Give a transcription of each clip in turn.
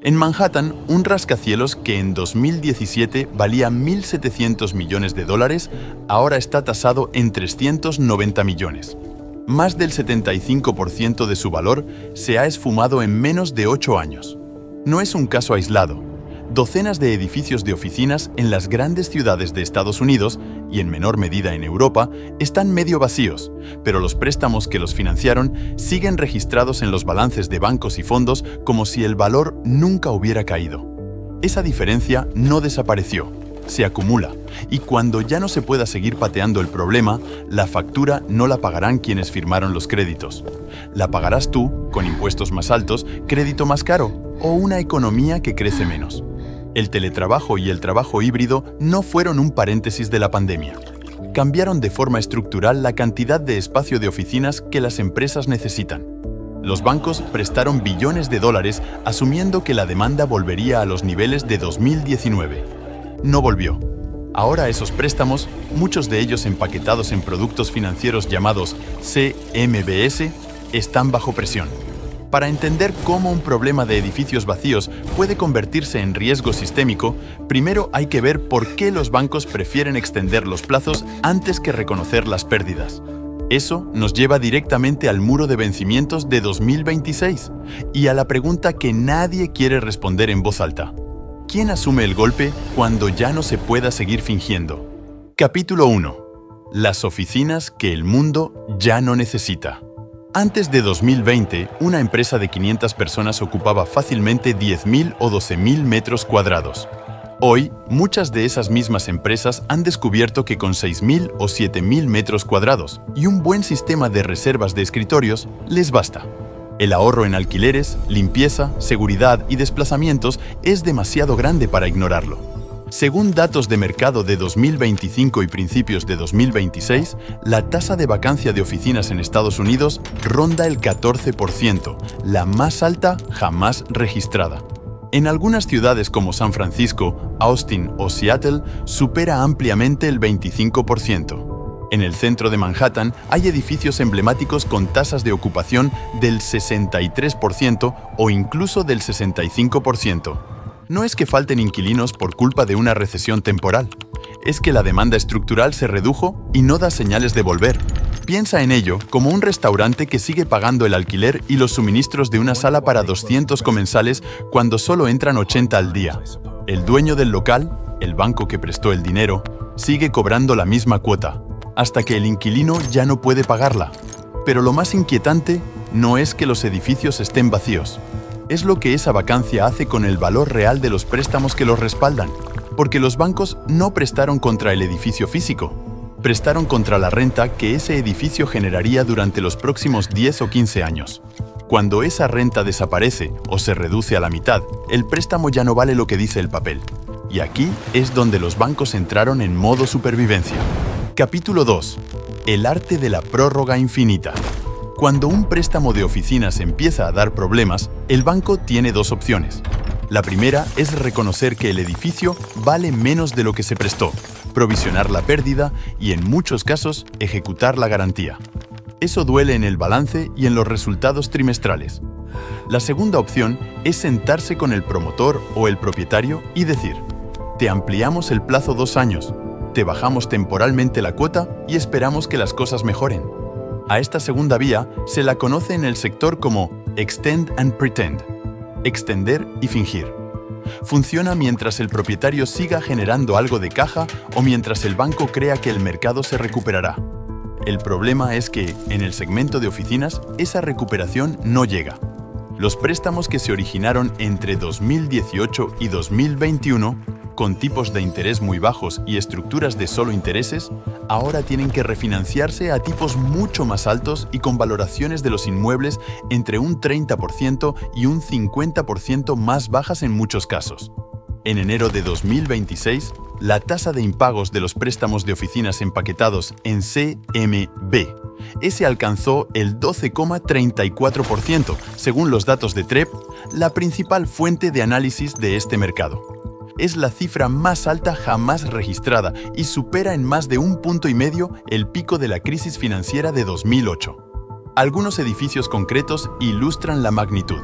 En Manhattan, un rascacielos que en 2017 valía 1.700 millones de dólares, ahora está tasado en 390 millones. Más del 75% de su valor se ha esfumado en menos de 8 años. No es un caso aislado. Docenas de edificios de oficinas en las grandes ciudades de Estados Unidos y en menor medida en Europa están medio vacíos, pero los préstamos que los financiaron siguen registrados en los balances de bancos y fondos como si el valor nunca hubiera caído. Esa diferencia no desapareció, se acumula, y cuando ya no se pueda seguir pateando el problema, la factura no la pagarán quienes firmaron los créditos. La pagarás tú, con impuestos más altos, crédito más caro o una economía que crece menos. El teletrabajo y el trabajo híbrido no fueron un paréntesis de la pandemia. Cambiaron de forma estructural la cantidad de espacio de oficinas que las empresas necesitan. Los bancos prestaron billones de dólares asumiendo que la demanda volvería a los niveles de 2019. No volvió. Ahora esos préstamos, muchos de ellos empaquetados en productos financieros llamados CMBS, están bajo presión. Para entender cómo un problema de edificios vacíos puede convertirse en riesgo sistémico, primero hay que ver por qué los bancos prefieren extender los plazos antes que reconocer las pérdidas. Eso nos lleva directamente al muro de vencimientos de 2026 y a la pregunta que nadie quiere responder en voz alta. ¿Quién asume el golpe cuando ya no se pueda seguir fingiendo? Capítulo 1. Las oficinas que el mundo ya no necesita. Antes de 2020, una empresa de 500 personas ocupaba fácilmente 10.000 o 12.000 metros cuadrados. Hoy, muchas de esas mismas empresas han descubierto que con 6.000 o 7.000 metros cuadrados y un buen sistema de reservas de escritorios les basta. El ahorro en alquileres, limpieza, seguridad y desplazamientos es demasiado grande para ignorarlo. Según datos de mercado de 2025 y principios de 2026, la tasa de vacancia de oficinas en Estados Unidos ronda el 14%, la más alta jamás registrada. En algunas ciudades como San Francisco, Austin o Seattle supera ampliamente el 25%. En el centro de Manhattan hay edificios emblemáticos con tasas de ocupación del 63% o incluso del 65%. No es que falten inquilinos por culpa de una recesión temporal. Es que la demanda estructural se redujo y no da señales de volver. Piensa en ello como un restaurante que sigue pagando el alquiler y los suministros de una sala para 200 comensales cuando solo entran 80 al día. El dueño del local, el banco que prestó el dinero, sigue cobrando la misma cuota, hasta que el inquilino ya no puede pagarla. Pero lo más inquietante no es que los edificios estén vacíos. Es lo que esa vacancia hace con el valor real de los préstamos que los respaldan, porque los bancos no prestaron contra el edificio físico, prestaron contra la renta que ese edificio generaría durante los próximos 10 o 15 años. Cuando esa renta desaparece o se reduce a la mitad, el préstamo ya no vale lo que dice el papel. Y aquí es donde los bancos entraron en modo supervivencia. Capítulo 2. El arte de la prórroga infinita. Cuando un préstamo de oficinas empieza a dar problemas, el banco tiene dos opciones. La primera es reconocer que el edificio vale menos de lo que se prestó, provisionar la pérdida y, en muchos casos, ejecutar la garantía. Eso duele en el balance y en los resultados trimestrales. La segunda opción es sentarse con el promotor o el propietario y decir: te ampliamos el plazo 2 años, te bajamos temporalmente la cuota y esperamos que las cosas mejoren. A esta segunda vía se la conoce en el sector como extend and pretend, extender y fingir. Funciona mientras el propietario siga generando algo de caja o mientras el banco crea que el mercado se recuperará. El problema es que, en el segmento de oficinas, esa recuperación no llega. Los préstamos que se originaron entre 2018 y 2021, con tipos de interés muy bajos y estructuras de solo intereses, ahora tienen que refinanciarse a tipos mucho más altos y con valoraciones de los inmuebles entre un 30% y un 50% más bajas en muchos casos. En enero de 2026, la tasa de impagos de los préstamos de oficinas empaquetados en CMB alcanzó el 12,34%, según los datos de TREP, la principal fuente de análisis de este mercado. Es la cifra más alta jamás registrada y supera en más de 1,5 puntos el pico de la crisis financiera de 2008. Algunos edificios concretos ilustran la magnitud.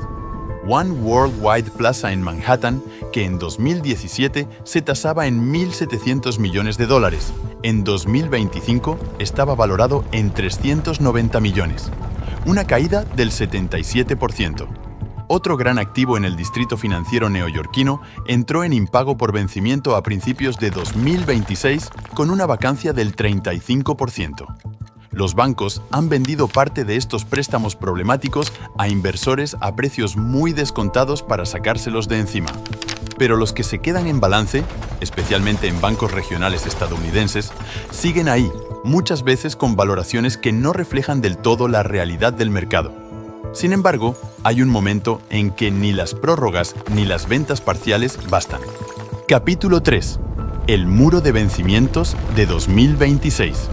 One Worldwide Plaza en Manhattan, que en 2017 se tasaba en 1.700 millones de dólares. En 2025 estaba valorado en 390 millones, una caída del 77%. Otro gran activo en el distrito financiero neoyorquino entró en impago por vencimiento a principios de 2026 con una vacancia del 35%. Los bancos han vendido parte de estos préstamos problemáticos a inversores a precios muy descontados para sacárselos de encima. Pero los que se quedan en balance, especialmente en bancos regionales estadounidenses, siguen ahí, muchas veces con valoraciones que no reflejan del todo la realidad del mercado. Sin embargo, hay un momento en que ni las prórrogas ni las ventas parciales bastan. Capítulo 3. El muro de vencimientos de 2026.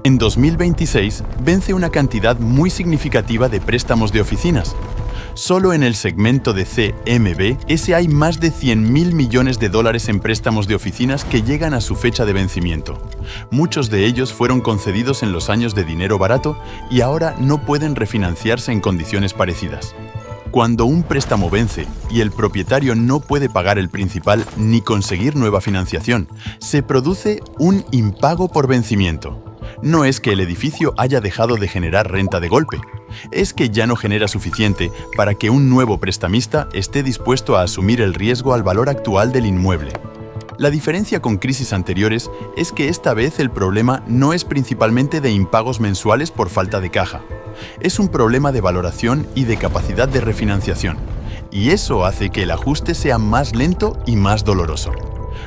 En 2026 vence una cantidad muy significativa de préstamos de oficinas. Solo en el segmento de CMBS hay más de 100.000 millones de dólares en préstamos de oficinas que llegan a su fecha de vencimiento. Muchos de ellos fueron concedidos en los años de dinero barato y ahora no pueden refinanciarse en condiciones parecidas. Cuando un préstamo vence y el propietario no puede pagar el principal ni conseguir nueva financiación, se produce un impago por vencimiento. No es que el edificio haya dejado de generar renta de golpe, es que ya no genera suficiente para que un nuevo prestamista esté dispuesto a asumir el riesgo al valor actual del inmueble. La diferencia con crisis anteriores es que esta vez el problema no es principalmente de impagos mensuales por falta de caja, es un problema de valoración y de capacidad de refinanciación, y eso hace que el ajuste sea más lento y más doloroso.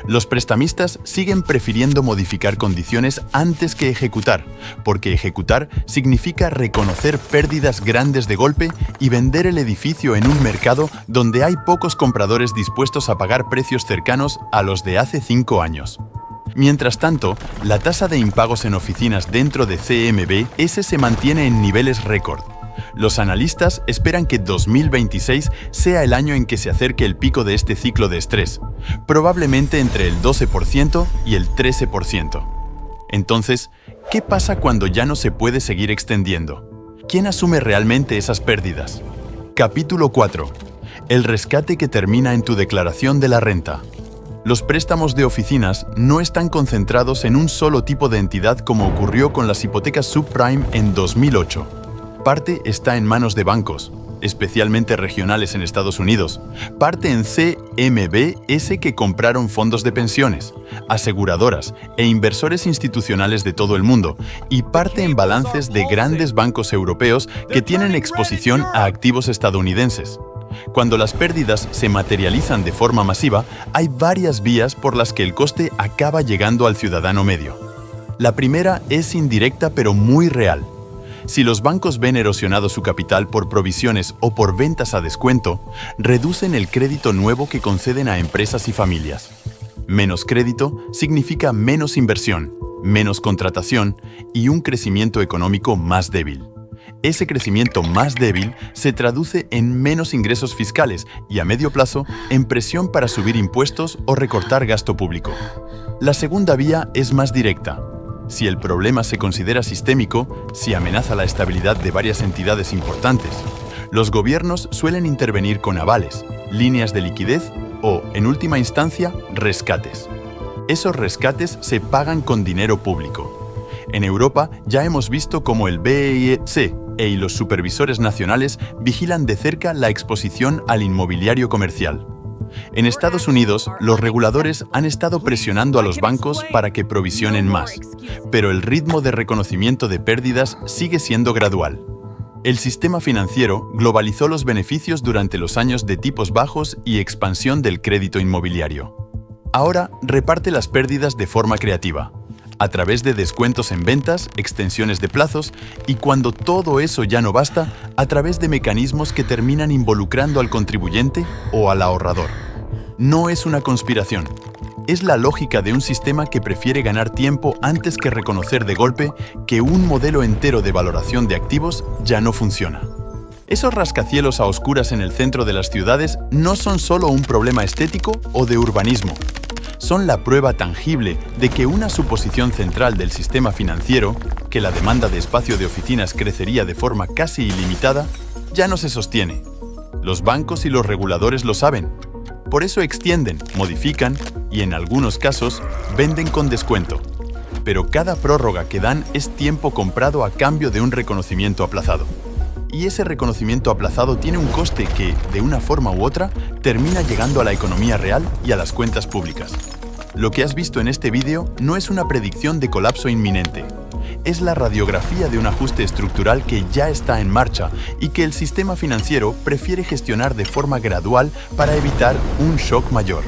Los prestamistas siguen prefiriendo modificar condiciones antes que ejecutar, porque ejecutar significa reconocer pérdidas grandes de golpe y vender el edificio en un mercado donde hay pocos compradores dispuestos a pagar precios cercanos a los de hace 5 años. Mientras tanto, la tasa de impagos en oficinas dentro de CMBS se mantiene en niveles récord. Los analistas esperan que 2026 sea el año en que se acerque el pico de este ciclo de estrés, probablemente entre el 12% y el 13%. Entonces, ¿qué pasa cuando ya no se puede seguir extendiendo? ¿Quién asume realmente esas pérdidas? Capítulo 4. El rescate que termina en tu declaración de la renta. Los préstamos de oficinas no están concentrados en un solo tipo de entidad como ocurrió con las hipotecas subprime en 2008. Parte está en manos de bancos, especialmente regionales en Estados Unidos, parte en CMBS que compraron fondos de pensiones, aseguradoras e inversores institucionales de todo el mundo, y parte en balances de grandes bancos europeos que tienen exposición a activos estadounidenses. Cuando las pérdidas se materializan de forma masiva, hay varias vías por las que el coste acaba llegando al ciudadano medio. La primera es indirecta pero muy real. Si los bancos ven erosionado su capital por provisiones o por ventas a descuento, reducen el crédito nuevo que conceden a empresas y familias. Menos crédito significa menos inversión, menos contratación y un crecimiento económico más débil. Ese crecimiento más débil se traduce en menos ingresos fiscales y a medio plazo en presión para subir impuestos o recortar gasto público. La segunda vía es más directa. Si el problema se considera sistémico, si amenaza la estabilidad de varias entidades importantes, los gobiernos suelen intervenir con avales, líneas de liquidez o, en última instancia, rescates. Esos rescates se pagan con dinero público. En Europa ya hemos visto cómo el BEIC y los supervisores nacionales vigilan de cerca la exposición al inmobiliario comercial. En Estados Unidos, los reguladores han estado presionando a los bancos para que provisionen más, pero el ritmo de reconocimiento de pérdidas sigue siendo gradual. El sistema financiero globalizó los beneficios durante los años de tipos bajos y expansión del crédito inmobiliario. Ahora reparte las pérdidas de forma creativa, a través de descuentos en ventas, extensiones de plazos y, cuando todo eso ya no basta, a través de mecanismos que terminan involucrando al contribuyente o al ahorrador. No es una conspiración. Es la lógica de un sistema que prefiere ganar tiempo antes que reconocer de golpe que un modelo entero de valoración de activos ya no funciona. Esos rascacielos a oscuras en el centro de las ciudades no son solo un problema estético o de urbanismo. Son la prueba tangible de que una suposición central del sistema financiero, que la demanda de espacio de oficinas crecería de forma casi ilimitada, ya no se sostiene. Los bancos y los reguladores lo saben. Por eso extienden, modifican y, en algunos casos, venden con descuento. Pero cada prórroga que dan es tiempo comprado a cambio de un reconocimiento aplazado. Y ese reconocimiento aplazado tiene un coste que, de una forma u otra, termina llegando a la economía real y a las cuentas públicas. Lo que has visto en este vídeo no es una predicción de colapso inminente. Es la radiografía de un ajuste estructural que ya está en marcha y que el sistema financiero prefiere gestionar de forma gradual para evitar un shock mayor.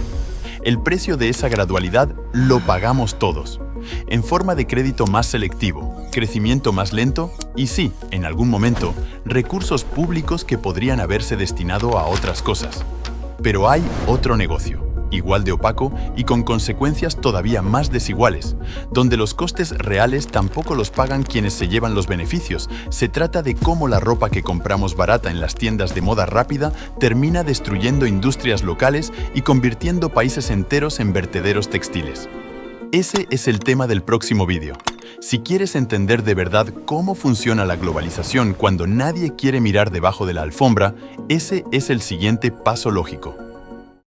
El precio de esa gradualidad lo pagamos todos, en forma de crédito más selectivo, crecimiento más lento y sí, en algún momento, recursos públicos que podrían haberse destinado a otras cosas. Pero hay otro negocio, igual de opaco y con consecuencias todavía más desiguales, donde los costes reales tampoco los pagan quienes se llevan los beneficios. Se trata de cómo la ropa que compramos barata en las tiendas de moda rápida termina destruyendo industrias locales y convirtiendo países enteros en vertederos textiles. Ese es el tema del próximo vídeo. Si quieres entender de verdad cómo funciona la globalización cuando nadie quiere mirar debajo de la alfombra, ese es el siguiente paso lógico.